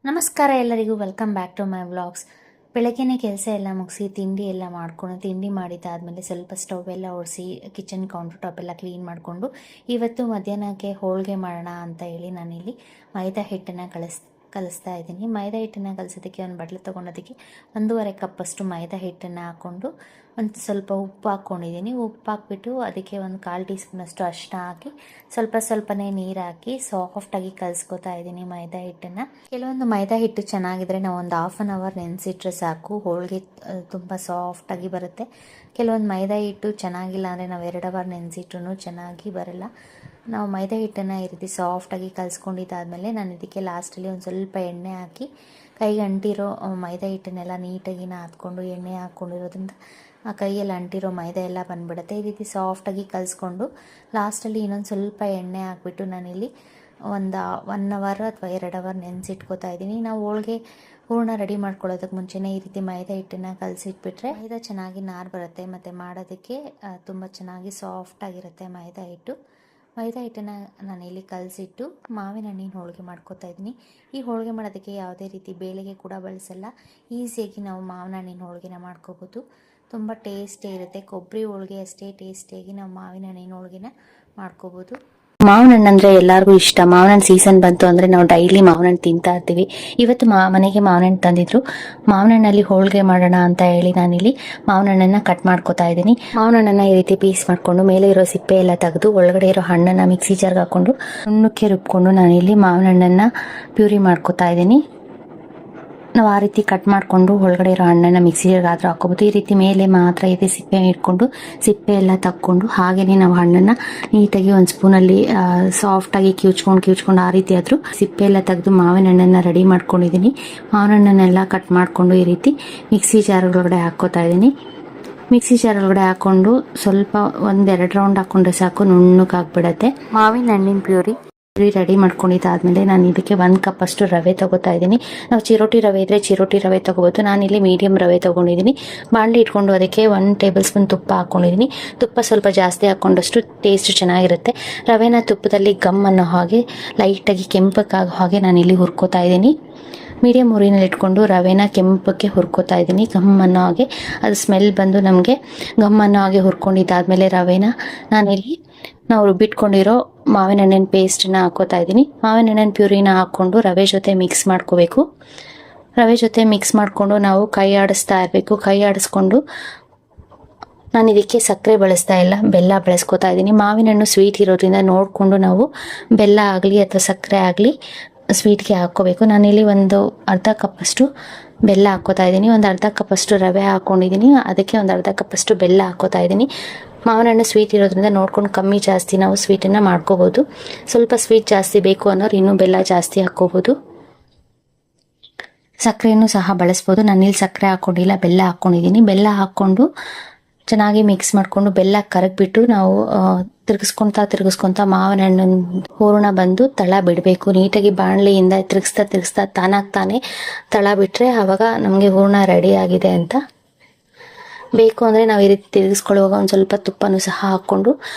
ನಮಸ್ಕಾರ ಎಲ್ಲರಿಗೂ, welcome back to my vlogs. ಬೆಳಗ್ಗೆನೇ ಕೆಲಸ ಎಲ್ಲ ಮುಗಿಸಿ ತಿಂಡಿ ಎಲ್ಲ ಮಾಡಿಕೊಂಡು ತಿಂಡಿ ಮಾಡಿದ್ದಾದಮೇಲೆ ಸ್ವಲ್ಪ ಸ್ಟವ್ ಎಲ್ಲ ಒರೆಸಿ ಕಿಚನ್ ಕೌಂಟರ್ ಟಾಪ್ ಎಲ್ಲ ಕ್ಲೀನ್ ಮಾಡಿಕೊಂಡು ಇವತ್ತು ಮಧ್ಯಾಹ್ನಕ್ಕೆ ಹೋಳಿಗೆ ಮಾಡೋಣ ಅಂತ ಹೇಳಿ ನಾನಿಲ್ಲಿ ಮೈದಾ ಹಿಟ್ಟನ್ನು ಕಲಿಸ್ತಾ ಇದ್ದೀನಿ. ಮೈದಾ ಹಿಟ್ಟನ್ನು ಕಲಿಸೋದಕ್ಕೆ ಒಂದು ಬಟ್ಲು ತೊಗೊಂಡೋದಕ್ಕೆ 1.5 ಕಪ್ಪಷ್ಟು ಮೈದಾ ಹಿಟ್ಟನ್ನು ಹಾಕ್ಕೊಂಡು ಒಂದು ಸ್ವಲ್ಪ ಉಪ್ಪು ಹಾಕ್ಕೊಂಡಿದ್ದೀನಿ. ಉಪ್ಪು ಹಾಕ್ಬಿಟ್ಟು ಅದಕ್ಕೆ ಒಂದು 1/4 ಟೀ ಸ್ಪೂನಷ್ಟು ಅರಿಶಿನ ಹಾಕಿ ಸ್ವಲ್ಪನೇ ನೀರು ಹಾಕಿ ಸಾಫ್ಟಾಗಿ ಕಲಿಸ್ಕೊತಾ ಇದ್ದೀನಿ ಮೈದಾ ಹಿಟ್ಟನ್ನು. ಕೆಲವೊಂದು ಮೈದಾ ಹಿಟ್ಟು ಚೆನ್ನಾಗಿದ್ರೆ ನಾವು ಒಂದು 1/2 ಅವರ್ ನೆನೆಸಿಟ್ರೆ ಸಾಕು, ಹೋಳಿಗೆ ತುಂಬ ಸಾಫ್ಟಾಗಿ ಬರುತ್ತೆ. ಕೆಲವೊಂದು ಮೈದಾ ಹಿಟ್ಟು ಚೆನ್ನಾಗಿಲ್ಲ ಅಂದರೆ ನಾವು 2 ಅವರ್ ನೆನೆಸಿಟ್ರೂ ಚೆನ್ನಾಗಿ ಬರಲ್ಲ. ನಾವು ಮೈದಾ ಹಿಟ್ಟನ್ನು ಈ ರೀತಿ ಸಾಫ್ಟಾಗಿ ಕಲಿಸ್ಕೊಂಡಿದ್ದಾದಮೇಲೆ ನಾನು ಇದಕ್ಕೆ ಲಾಸ್ಟಲ್ಲಿ ಒಂದು ಸ್ವಲ್ಪ ಎಣ್ಣೆ ಹಾಕಿ ಕೈಗೆ ಅಂಟಿರೋ ಮೈದಾ ಹಿಟ್ಟನ್ನೆಲ್ಲ ನೀಟಾಗಿ ನಾದ್ಕೊಂಡು ಎಣ್ಣೆ ಹಾಕ್ಕೊಂಡಿರೋದ್ರಿಂದ ಆ ಕೈಯಲ್ಲಿ ಅಂಟಿರೋ ಮೈದಾ ಎಲ್ಲ ಬಂದುಬಿಡುತ್ತೆ. ಈ ರೀತಿ ಸಾಫ್ಟಾಗಿ ಕಲಿಸ್ಕೊಂಡು ಲಾಸ್ಟಲ್ಲಿ ಇನ್ನೊಂದು ಸ್ವಲ್ಪ ಎಣ್ಣೆ ಹಾಕ್ಬಿಟ್ಟು ನಾನಿಲ್ಲಿ ಒಂದು 1 ಅವರ್ ಅಥವಾ 2 ಅವರ್ ನೆನೆಸಿಟ್ಕೋತಾ ಇದ್ದೀನಿ. ನಾವು ಹೋಳಿಗೆ ಹೂರಣ ರೆಡಿ ಮಾಡ್ಕೊಳ್ಳೋದಕ್ಕೆ ಮುಂಚೆನೇ ಈ ರೀತಿ ಮೈದಾ ಹಿಟ್ಟನ್ನು ಕಲಸಿಟ್ಬಿಟ್ರೆ ಮೈದಾ ಚೆನ್ನಾಗಿ ನಾರು ಬರುತ್ತೆ ಮತ್ತು ಮಾಡೋದಕ್ಕೆ ತುಂಬ ಚೆನ್ನಾಗಿ ಸಾಫ್ಟಾಗಿರುತ್ತೆ ಮೈದಾ ಹಿಟ್ಟನ್ನು ನಾನಿಲ್ಲಿ ಕಲಸಿಟ್ಟು ಮಾವಿನ ಹಣ್ಣಿನ ಹೋಳಿಗೆ ಮಾಡ್ಕೋತಾ ಇದ್ದೀನಿ. ಈ ಹೋಳಿಗೆ ಮಾಡೋದಕ್ಕೆ ಯಾವುದೇ ರೀತಿ ಬೇಳೆಗೆ ಕೂಡ ಬಳಸಲ್ಲ, ಈಸಿಯಾಗಿ ನಾವು ಮಾವಿನ ಹಣ್ಣಿನ ಹೋಳಿಗೆನ ಮಾಡ್ಕೋಬೋದು. ತುಂಬ ಟೇಸ್ಟೇ ಇರುತ್ತೆ. ಕೊಬ್ಬರಿ ಹೋಳಿಗೆ ಅಷ್ಟೇ ಟೇಸ್ಟಿಯಾಗಿ ನಾವು ಮಾವಿನ ಹಣ್ಣಿನ ಹೋಳಿಗೆನ ಮಾಡ್ಕೋಬೋದು. ಮಾವಿನ ಹಣ್ಣು ಅಂದರೆ ಎಲ್ಲರಿಗೂ ಇಷ್ಟ. ಮಾವಿನ ಹಣ್ಣು ಸೀಸನ್ ಬಂತು ಅಂದರೆ ನಾವು ಡೈಲಿ ಮಾವಿನ ಹಣ್ಣು ತಿಂತಾ ಇರ್ತೀವಿ. ಇವತ್ತು ಮನೆಗೆ ಮಾವಿನ ಹಣ್ಣು ತಂದಿದ್ರು. ಮಾವಿನ ಹಣ್ಣಲ್ಲಿ ಹೋಳಿಗೆ ಮಾಡೋಣ ಅಂತ ಹೇಳಿ ನಾನಿಲ್ಲಿ ಮಾವಿನ ಹಣ್ಣನ್ನು ಕಟ್ ಮಾಡ್ಕೋತಾ ಇದ್ದೀನಿ. ಮಾವಿನ ಹಣ್ಣನ್ನು ಈ ರೀತಿ ಪೀಸ್ ಮಾಡಿಕೊಂಡು ಮೇಲೆ ಇರೋ ಸಿಪ್ಪೆ ಎಲ್ಲ ತೆಗೆದು ಒಳಗಡೆ ಇರೋ ಹಣ್ಣನ್ನು ಮಿಕ್ಸಿ ಜಾರ್ಗೆ ಹಾಕ್ಕೊಂಡು ನುಣ್ಣಕ್ಕೆ ರುಬ್ಕೊಂಡು ನಾನಿಲ್ಲಿ ಮಾವಿನ ಹಣ್ಣನ್ನು ಪ್ಯೂರಿ ಮಾಡ್ಕೋತಾ ಇದ್ದೀನಿ. ನಾವು ಆ ರೀತಿ ಕಟ್ ಮಾಡಿಕೊಂಡು ಒಳಗಡೆ ಇರೋ ಹಣ್ಣನ್ನು ಮಿಕ್ಸಿಗೆ ಆದರೂ ಹಾಕೋಬೋದು. ಈ ರೀತಿ ಮೇಲೆ ಮಾತ್ರ ಇದೆ ಸಿಪ್ಪೆ ಇಟ್ಕೊಂಡು ಸಿಪ್ಪೆ ಎಲ್ಲ ತಕ್ಕೊಂಡು ಹಾಗೆಯೇ ನಾವು ಹಣ್ಣನ್ನು ನೀಟಾಗಿ ಒಂದು ಸ್ಪೂನಲ್ಲಿ ಸಾಫ್ಟಾಗಿ ಕಿವುಚ್ಕೊಂಡು ಆ ರೀತಿ ಆದರೂ ಸಿಪ್ಪೆ ಎಲ್ಲ ತೆಗೆದು ಮಾವಿನ ಹಣ್ಣನ್ನು ರೆಡಿ ಮಾಡ್ಕೊಂಡಿದ್ದೀನಿ. ಮಾವಿನ ಹಣ್ಣನ್ನೆಲ್ಲ ಕಟ್ ಮಾಡಿಕೊಂಡು ಈ ರೀತಿ ಮಿಕ್ಸಿ ಜಾರ್ ಒಳಗಡೆ ಹಾಕ್ಕೋತಾ ಇದ್ದೀನಿ. ಮಿಕ್ಸಿ ಜಾರ್ ಒಳಗಡೆ ಹಾಕ್ಕೊಂಡು ಸ್ವಲ್ಪ 1-2 ರೌಂಡ್ ಹಾಕ್ಕೊಂಡ್ರೆ ಸಾಕು, ನುಣ್ಣಗೆ ಆಗ್ಬಿಡತ್ತೆ. ಮಾವಿನ ಹಣ್ಣಿನ ಪ್ಯೂರಿ ರೆಡಿ ಮಾಡ್ಕೊಂಡಿದ್ದಾದ್ಮೇಲೆ ನಾನು ಇದಕ್ಕೆ 1 ಕಪ್ ಅಷ್ಟು ರವೆ ತಗೋತಾ ಇದ್ದೀನಿ. ನಾವು ಚಿರೋಟಿ ರವೆ ಇದ್ರೆ ಚಿರೋಟಿ ರವೆ ತಗೋಬೋದು. ನಾನಿಲ್ಲಿ ಮೀಡಿಯಂ ರವೆ ತಗೊಂಡಿದ್ದೀನಿ. ಬಾಣಲಿ ಇಟ್ಕೊಂಡು ಅದಕ್ಕೆ 1 ಟೇಬಲ್ ಸ್ಪೂನ್ ತುಪ್ಪ ಹಾಕ್ಕೊಂಡಿದ್ದೀನಿ. ತುಪ್ಪ ಸ್ವಲ್ಪ ಜಾಸ್ತಿ ಹಾಕ್ಕೊಂಡಷ್ಟು ಟೇಸ್ಟ್ ಚೆನ್ನಾಗಿರುತ್ತೆ. ರವೆನ ತುಪ್ಪದಲ್ಲಿ ಗಮ್ ಅನ್ನೋ ಹಾಗೆ ಲೈಟಾಗಿ ಕೆಂಪಕ್ಕಾಗೋ ಹಾಗೆ ನಾನಿಲ್ಲಿ ಹುರ್ಕೋತಾ ಇದ್ದೀನಿ. ಮೀಡಿಯಮ್ ಉರಿನಲ್ಲಿ ಇಟ್ಕೊಂಡು ರವೆನ ಕೆಂಪಕ್ಕೆ ಹುರ್ಕೋತಾ ಇದ್ದೀನಿ. ಗಮ್ ಅನ್ನೋ ಹಾಗೆ ಅದು ಸ್ಮೆಲ್ ಬಂದು ನಮಗೆ ಗಮ್ ಅನ್ನೋ ಹಾಗೆ ಹುರ್ಕೊಂಡಿದ್ದಾದ್ಮೇಲೆ ರವೆನ ನಾನಿಲ್ಲಿ ನಾವು ರುಬ್ಬಿಟ್ಕೊಂಡಿರೋ ಮಾವಿನ ಹಣ್ಣಿನ ಪೇಸ್ಟನ್ನ ಹಾಕೋತಾ ಇದ್ದೀನಿ. ಮಾವಿನ ಹಣ್ಣಿನ ಪ್ಯೂರಿನ ಹಾಕ್ಕೊಂಡು ರವೆ ಜೊತೆ ಮಿಕ್ಸ್ ಮಾಡ್ಕೋಬೇಕು. ರವೆ ಜೊತೆ ಮಿಕ್ಸ್ ಮಾಡಿಕೊಂಡು ನಾವು ಕೈ ಆಡಿಸ್ತಾ ಇರಬೇಕು. ಕೈ ಆಡಿಸ್ಕೊಂಡು ನಾನು ಇದಕ್ಕೆ ಸಕ್ಕರೆ ಬಳಸ್ತಾ ಇಲ್ಲ, ಬೆಲ್ಲ ಬಳಸ್ಕೋತಾ ಇದ್ದೀನಿ. ಮಾವಿನ ಹಣ್ಣು ಸ್ವೀಟ್ ಇರೋದ್ರಿಂದ ನೋಡಿಕೊಂಡು ನಾವು ಬೆಲ್ಲ ಆಗಲಿ ಅಥವಾ ಸಕ್ಕರೆ ಆಗಲಿ ಸ್ವೀಟ್ಗೆ ಹಾಕ್ಕೋಬೇಕು. ನಾನಿಲ್ಲಿ ಒಂದು ಅರ್ಧ ಕಪ್ಪಷ್ಟು ಬೆಲ್ಲ ಹಾಕ್ಕೋತಾ ಇದ್ದೀನಿ. ಒಂದು ಅರ್ಧ ಕಪ್ಪಷ್ಟು ರವೆ ಹಾಕ್ಕೊಂಡಿದ್ದೀನಿ. ಅದಕ್ಕೆ ಒಂದು ಅರ್ಧ ಕಪ್ಪಷ್ಟು ಬೆಲ್ಲ ಹಾಕ್ಕೋತಾ ಇದ್ದೀನಿ. ಮಾವಿನ ಹಣ್ಣು ಸ್ವೀಟ್ ಇರೋದ್ರಿಂದ ನೋಡ್ಕೊಂಡು ಕಮ್ಮಿ ಜಾಸ್ತಿ ನಾವು ಸ್ವೀಟನ್ನು ಮಾಡ್ಕೋಬೋದು. ಸ್ವಲ್ಪ ಸ್ವೀಟ್ ಜಾಸ್ತಿ ಬೇಕು ಅನ್ನೋರು ಇನ್ನೂ ಬೆಲ್ಲ ಜಾಸ್ತಿ ಹಾಕ್ಕೋಬೋದು. ಸಕ್ಕರೆಯನ್ನು ಸಹ ಬಳಸ್ಬೋದು. ನಾನಿಲ್ಲಿ ಸಕ್ಕರೆ ಹಾಕ್ಕೊಂಡಿಲ್ಲ, ಬೆಲ್ಲ ಹಾಕ್ಕೊಂಡಿದ್ದೀನಿ. ಬೆಲ್ಲ ಹಾಕ್ಕೊಂಡು ಚೆನ್ನಾಗಿ ಮಿಕ್ಸ್ ಮಾಡಿಕೊಂಡು ಬೆಲ್ಲ ಕರಗಿಬಿಟ್ಟು ನಾವು ತಿರ್ಗಿಸ್ಕೊತಾ ಮಾವಿನ ಹಣ್ಣಿನ ಹೂರಣ ಬಂದು ತಳ ಬಿಡಬೇಕು. ನೀಟಾಗಿ ಬಾಣಲೆಯಿಂದ ತಿರ್ಗಿಸ್ತಾ ತಾನಾಗ್ತಾನೆ ತಳ ಬಿಟ್ಟರೆ ಆವಾಗ ನಮಗೆ ಹೂರಣ ರೆಡಿ ಆಗಿದೆ ಅಂತ. ಬೇಕು ಅಂದರೆ ನಾವು ಈ ರೀತಿ ತಿರುಗಿಸ್ಕೊಳ್ಳುವಾಗ ಒಂದು ಸ್ವಲ್ಪ ತುಪ್ಪನೂ ಸಹ ಹಾಕ್ಕೊಂಡು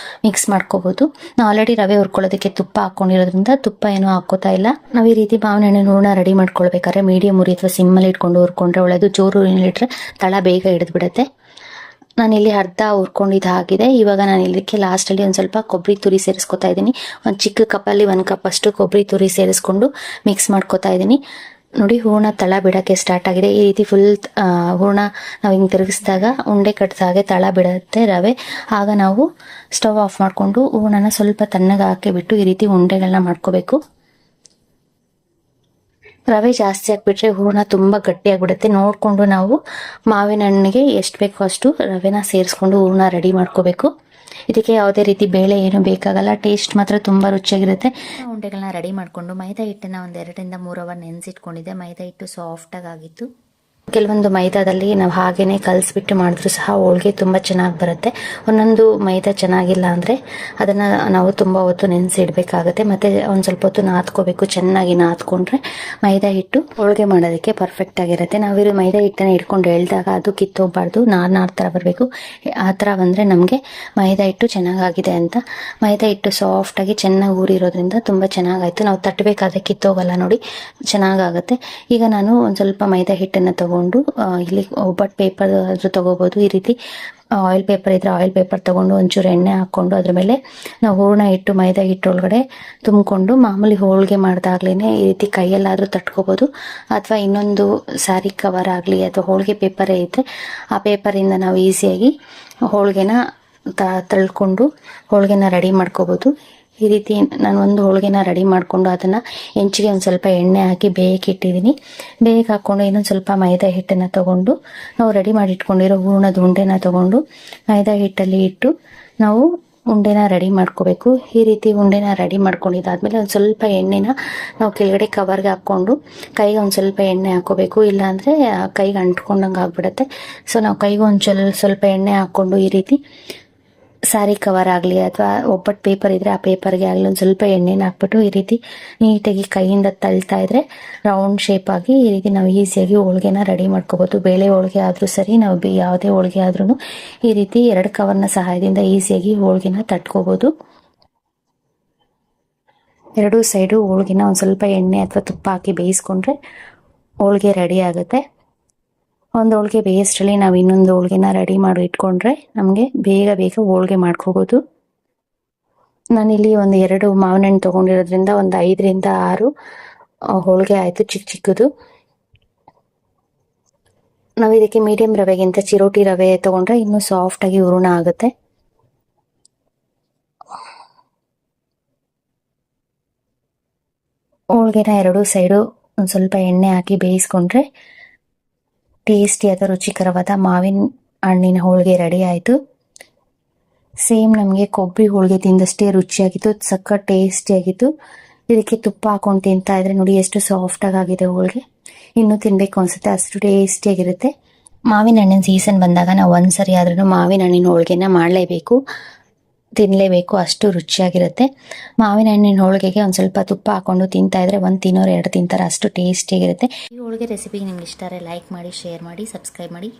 ಮಿಕ್ಸ್ ಮಾಡ್ಕೋಬೋದು. ನಾವು ಆಲ್ರೆಡಿ ರವೆ ಹುರ್ಕೊಳ್ಳೋದಕ್ಕೆ ತುಪ್ಪ ಹಾಕ್ಕೊಂಡಿರೋದ್ರಿಂದ ತುಪ್ಪ ಏನೂ ಹಾಕ್ಕೋತಾ ಇಲ್ಲ. ನಾವು ಈ ರೀತಿ ಮಾವಿನ ಹಣ್ಣಿನ ಹೂರಣ ರೆಡಿ ಮಾಡ್ಕೊಳ್ಬೇಕಾದ್ರೆ ಮೀಡಿಯಮ್ ಉರಿ ಅಥವಾ ಸಿಮ್ಮಲ್ಲಿ ಇಟ್ಕೊಂಡು ಹುರ್ಕೊಂಡ್ರೆ ಒಳ್ಳೆಯದು. ಜೋರು ಉರಿನಲ್ಲಿಟ್ರೆ ತಳ ಬೇಗ ಹಿಡಿದ್ಬಿಡುತ್ತೆ. ನಾನಿಲ್ಲಿ ಅರ್ಧ ಹುರ್ಕೊಂಡಿದ್ದು ಆಗಿದೆ. ಇವಾಗ ನಾನು ಇದಕ್ಕೆ ಲಾಸ್ಟಲ್ಲಿ ಒಂದು ಸ್ವಲ್ಪ ಕೊಬ್ಬರಿ ತುರಿ ಸೇರಿಸ್ಕೊತಾ ಇದ್ದೀನಿ. ಒಂದು ಚಿಕ್ಕ ಕಪ್ಪಲ್ಲಿ 1 ಕಪ್ ಅಷ್ಟು ಕೊಬ್ಬರಿ ತುರಿ ಸೇರಿಸ್ಕೊಂಡು ಮಿಕ್ಸ್ ಮಾಡ್ಕೋತಾ ಇದ್ದೀನಿ. ನೋಡಿ, ಹೂರಣ ತಳ ಬಿಡೋಕ್ಕೆ ಸ್ಟಾರ್ಟ್ ಆಗಿದೆ. ಈ ರೀತಿ ಫುಲ್ ಹೂರಣ ನಾವು ಹಿಂಗೆ ತಿರುಗಿಸಿದಾಗ ಉಂಡೆ ಕಟ್ಟಿದಾಗೆ ತಳ ಬಿಡುತ್ತೆ ರವೆ. ಆಗ ನಾವು ಸ್ಟವ್ ಆಫ್ ಮಾಡಿಕೊಂಡು ಹೂರಣನ ಸ್ವಲ್ಪ ತಣ್ಣಗೆ ಹಾಕಿಬಿಟ್ಟು ಈ ರೀತಿ ಉಂಡೆಗಳನ್ನ ಮಾಡ್ಕೋಬೇಕು. ರವೆ ಜಾಸ್ತಿ ಹಾಕ್ಬಿಟ್ರೆ ಹೂರಣ ತುಂಬ ಗಟ್ಟಿಯಾಗಿಬಿಡುತ್ತೆ. ನೋಡಿಕೊಂಡು ನಾವು ಮಾವಿನ ಹಣ್ಣಿಗೆ ಎಷ್ಟು ಬೇಕೋ ಅಷ್ಟು ರವೆನ ಸೇರಿಸ್ಕೊಂಡು ಹೂರಣ ರೆಡಿ ಮಾಡ್ಕೋಬೇಕು. ಇದಕ್ಕೆ ಯಾವುದೇ ರೀತಿ ಬೇಳೆ ಏನು ಬೇಕಾಗಲ್ಲ, ಟೇಸ್ಟ್ ಮಾತ್ರ ತುಂಬ ರುಚಿಯಾಗಿರುತ್ತೆ. ಉಂಡೆಗಳನ್ನ ರೆಡಿ ಮಾಡಿಕೊಂಡು ಮೈದಾ ಹಿಟ್ಟನ್ನು ಒಂದು 2-3 ಅವರ್ ನೆನೆಸಿಟ್ಕೊಂಡಿದ್ದೆ. ಮೈದಾ ಹಿಟ್ಟು ಸಾಫ್ಟಾಗಿ ಆಗಿತ್ತು. ಕೆಲವೊಂದು ಮೈದಾದಲ್ಲಿ ನಾವು ಹಾಗೇನೆ ಕಲಿಸ್ಬಿಟ್ಟು ಮಾಡಿದ್ರೂ ಸಹ ಹೋಳಿಗೆ ತುಂಬ ಚೆನ್ನಾಗಿ ಬರುತ್ತೆ. ಒಂದೊಂದು ಮೈದಾ ಚೆನ್ನಾಗಿಲ್ಲ ಅಂದರೆ ಅದನ್ನು ನಾವು ತುಂಬ ಹೊತ್ತು ನೆನೆಸಿಡಬೇಕಾಗುತ್ತೆ. ಮತ್ತು ಒಂದು ಸ್ವಲ್ಪ ಹೊತ್ತು ನಾದ್ಕೋಬೇಕು. ಚೆನ್ನಾಗಿ ನಾದ್ಕೊಂಡ್ರೆ ಮೈದಾ ಹಿಟ್ಟು ಹೋಳಿಗೆ ಮಾಡೋದಕ್ಕೆ ಪರ್ಫೆಕ್ಟ್ ಆಗಿರುತ್ತೆ. ನಾವಿರೋ ಮೈದಾ ಹಿಟ್ಟನ್ನು ಇಟ್ಕೊಂಡು ಎಳೆದಾಗ ಅದು ಕಿತ್ತೋಗ್ಬಾರ್ದು, ನಾರ್ ಥರ ಬರಬೇಕು. ಆ ಥರ ಬಂದರೆ ನಮಗೆ ಮೈದಾ ಹಿಟ್ಟು ಚೆನ್ನಾಗಾಗಿದೆ ಅಂತ. ಮೈದಾ ಹಿಟ್ಟು ಸಾಫ್ಟಾಗಿ ಚೆನ್ನಾಗಿ ಊರಿರೋದ್ರಿಂದ ತುಂಬ ಚೆನ್ನಾಗಾಯಿತು. ನಾವು ತಟ್ಟಬೇಕಾದ್ರೆ ಕಿತ್ತೋಗಲ್ಲ ನೋಡಿ, ಚೆನ್ನಾಗಾಗುತ್ತೆ. ಈಗ ನಾನು ಒಂದು ಸ್ವಲ್ಪ ಮೈದಾ ಹಿಟ್ಟನ್ನು ತಗೊಂಡು ಇಲ್ಲಿ ಒಬ್ಬಟ್ಟು ಪೇಪರ್ ಆದರೂ ತೊಗೋಬೋದು. ಈ ರೀತಿ ಆಯಿಲ್ ಪೇಪರ್ ಇದ್ರೆ ಆಯಿಲ್ ಪೇಪರ್ ತೊಗೊಂಡು ಒಂಚೂರು ಎಣ್ಣೆ ಹಾಕ್ಕೊಂಡು ಅದ್ರ ಮೇಲೆ ನಾವು ಹೂರಣ ಇಟ್ಟು ಮೈದಾ ಹಿಟ್ಟೊಳಗಡೆ ತುಂಬಿಕೊಂಡು ಮಾಮೂಲಿ ಹೋಳಿಗೆ ಮಾಡಿದಾಗ್ಲೇ ಈ ರೀತಿ ಕೈಯಲ್ಲಾದರೂ ತಟ್ಕೋಬೋದು. ಅಥವಾ ಇನ್ನೊಂದು ಸ್ಯಾರಿ ಕವರ್ ಆಗಲಿ ಅಥವಾ ಹೋಳಿಗೆ ಪೇಪರೇ ಇದ್ದರೆ ಆ ಪೇಪರಿಂದ ನಾವು ಈಸಿಯಾಗಿ ಹೋಳಿಗೆನ ತಳ್ಕೊಂಡು ಹೋಳಿಗೆನ ರೆಡಿ ಮಾಡ್ಕೋಬೋದು. ಈ ರೀತಿ ನಾನು ಒಂದು ಹೋಳಿಗೆನ ರೆಡಿ ಮಾಡಿಕೊಂಡು ಅದನ್ನು ಹೆಂಚಿಗೆ ಒಂದು ಸ್ವಲ್ಪ ಎಣ್ಣೆ ಹಾಕಿ ಬೇಯಕ್ಕೆ ಇಟ್ಟಿದ್ದೀನಿ. ಬೇಯಕ್ಕೆ ಹಾಕ್ಕೊಂಡು ಇನ್ನೊಂದು ಸ್ವಲ್ಪ ಮೈದಾ ಹಿಟ್ಟನ್ನು ತೊಗೊಂಡು ನಾವು ರೆಡಿ ಮಾಡಿ ಇಟ್ಕೊಂಡಿರೋ ಹೂರಣದ ಉಂಡೆನ ತೊಗೊಂಡು ಮೈದಾ ಹಿಟ್ಟಲ್ಲಿ ಇಟ್ಟು ನಾವು ಉಂಡೆನ ರೆಡಿ ಮಾಡ್ಕೋಬೇಕು. ಈ ರೀತಿ ಉಂಡೆನ ರೆಡಿ ಮಾಡ್ಕೊಂಡಿದ್ದಾದ್ಮೇಲೆ ಒಂದು ಸ್ವಲ್ಪ ಎಣ್ಣೆನ ನಾವು ಕೆಳಗಡೆ ಕವರ್ಗೆ ಹಾಕ್ಕೊಂಡು ಕೈಗೆ ಒಂದು ಸ್ವಲ್ಪ ಎಣ್ಣೆ ಹಾಕ್ಕೋಬೇಕು. ಇಲ್ಲಾಂದರೆ ಕೈಗೆ ಅಂಟ್ಕೊಂಡಂಗೆ ಆಗ್ಬಿಡುತ್ತೆ. ಸೊ ನಾವು ಕೈಗೆ ಒಂದು ಸ್ವಲ್ಪ ಎಣ್ಣೆ ಹಾಕ್ಕೊಂಡು ಈ ರೀತಿ ಸ್ಯಾರಿ ಕವರ್ ಆಗಲಿ ಅಥವಾ ಒಬ್ಬಟ್ಟು ಪೇಪರ್ ಇದ್ದರೆ ಆ ಪೇಪರ್ಗೆ ಆಗಲಿ ಒಂದು ಸ್ವಲ್ಪ ಎಣ್ಣೆನ ಹಾಕ್ಬಿಟ್ಟು ಈ ರೀತಿ ನೀಟಾಗಿ ಕೈಯಿಂದ ತಳ್ತಾ ಇದ್ರೆ ರೌಂಡ್ ಶೇಪ್ ಆಗಿ ಈ ರೀತಿ ನಾವು ಈಸಿಯಾಗಿ ಹೋಳಿಗೆನ ರೆಡಿ ಮಾಡ್ಕೋಬೋದು. ಬೇಳೆ ಹೋಳಿಗೆ ಆದರೂ ಸರಿ, ನಾವು ಯಾವುದೇ ಹೋಳಿಗೆ ಆದ್ರೂ ಈ ರೀತಿ 2 ಕವರ್ನ ಸಹಾಯದಿಂದ ಈಸಿಯಾಗಿ ಹೋಳಿಗೆನ ತಟ್ಕೋಬೋದು. 2 ಸೈಡು ಹೋಳಿಗೆನ ಒಂದು ಸ್ವಲ್ಪ ಎಣ್ಣೆ ಅಥವಾ ತುಪ್ಪ ಹಾಕಿ ಬೇಯಿಸ್ಕೊಂಡ್ರೆ ಹೋಳಿಗೆ ರೆಡಿ ಆಗುತ್ತೆ. ಒಂದು ಹೋಳಿಗೆ ಬೇಯಿಸ್ಟ್ರಲ್ಲಿ ನಾವು ಇನ್ನೊಂದು ಹೋಳಿಗೆನ ರೆಡಿ ಮಾಡಿ ಇಟ್ಕೊಂಡ್ರೆ ನಮಗೆ ಬೇಗ ಹೋಳಿಗೆ ಮಾಡ್ಕೋಬೋದು. ನಾನಿಲ್ಲಿ ಒಂದು 2 ಮಾವಿನ ಹಣ್ಣು ತೊಗೊಂಡಿರೋದ್ರಿಂದ ಒಂದು 5ರಿಂದ 6 ಹೋಳಿಗೆ ಆಯಿತು, ಚಿಕ್ಕದು. ನಾವು ಇದಕ್ಕೆ ಮೀಡಿಯಂ ರವೆಗಿಂತ ಚಿರೋಟಿ ರವೆ ತೊಗೊಂಡ್ರೆ ಇನ್ನೂ ಸಾಫ್ಟಾಗಿ ಹೂರಣ ಆಗುತ್ತೆ. ಹೋಳಿಗೆನ 2 ಸೈಡು ಒಂದು ಸ್ವಲ್ಪ ಎಣ್ಣೆ ಹಾಕಿ ಬೇಯಿಸ್ಕೊಂಡ್ರೆ ಟೇಸ್ಟಿಯಾದ ರುಚಿಕರವಾದ ಮಾವಿನ ಹಣ್ಣಿನ ಹೋಳಿಗೆ ರೆಡಿ ಆಯಿತು. ಸೇಮ್ ನಮಗೆ ಕೊಬ್ಬರಿ ಹೋಳಿಗೆ ತಿಂದಷ್ಟೇ ರುಚಿಯಾಗಿತ್ತು, ಸಖತ್ ಟೇಸ್ಟಿಯಾಗಿತ್ತು. ಇದಕ್ಕೆ ತುಪ್ಪ ಹಾಕೊಂಡು ತಿಂತಾ ಇದ್ರೆ ನೋಡಿ ಎಷ್ಟು ಸಾಫ್ಟಾಗಿ ಆಗಿದೆ ಹೋಳಿಗೆ. ಇನ್ನೂ ತಿನ್ನಬೇಕು ಅನಿಸುತ್ತೆ, ಅಷ್ಟು ಟೇಸ್ಟಿಯಾಗಿರುತ್ತೆ. ಮಾವಿನ ಹಣ್ಣಿನ ಸೀಸನ್ ಬಂದಾಗ ನಾವು ಒಂದ್ಸರಿ ಆದ್ರೂ ಮಾವಿನ ಹಣ್ಣಿನ ಹೋಳಿಗೆನ ಮಾಡಲೇಬೇಕು, ತಿನ್ನಲೇಬೇಕು, ಅಷ್ಟು ರುಚಿಯಾಗಿರುತ್ತೆ. ಮಾವಿನ ಹಣ್ಣಿನ ಹೋಳಿಗೆಗೆ ಒಂದು ಸ್ವಲ್ಪ ತುಪ್ಪ ಹಾಕೊಂಡು ತಿಂತಾ ಇದ್ರೆ ಒಂದು ತಿನ್ನೋರು 2 ತಿಂತಾರೆ, ಅಷ್ಟು ಟೇಸ್ಟಿಯಾಗಿರುತ್ತೆ. ಈ ಹೋಳಿಗೆ ರೆಸಿಪಿ ನಿಮ್ಗೆ ಇಷ್ಟ ಆದರೆ ಲೈಕ್ ಮಾಡಿ, ಶೇರ್ ಮಾಡಿ, ಸಬ್ಸ್ಕ್ರೈಬ್ ಮಾಡಿ.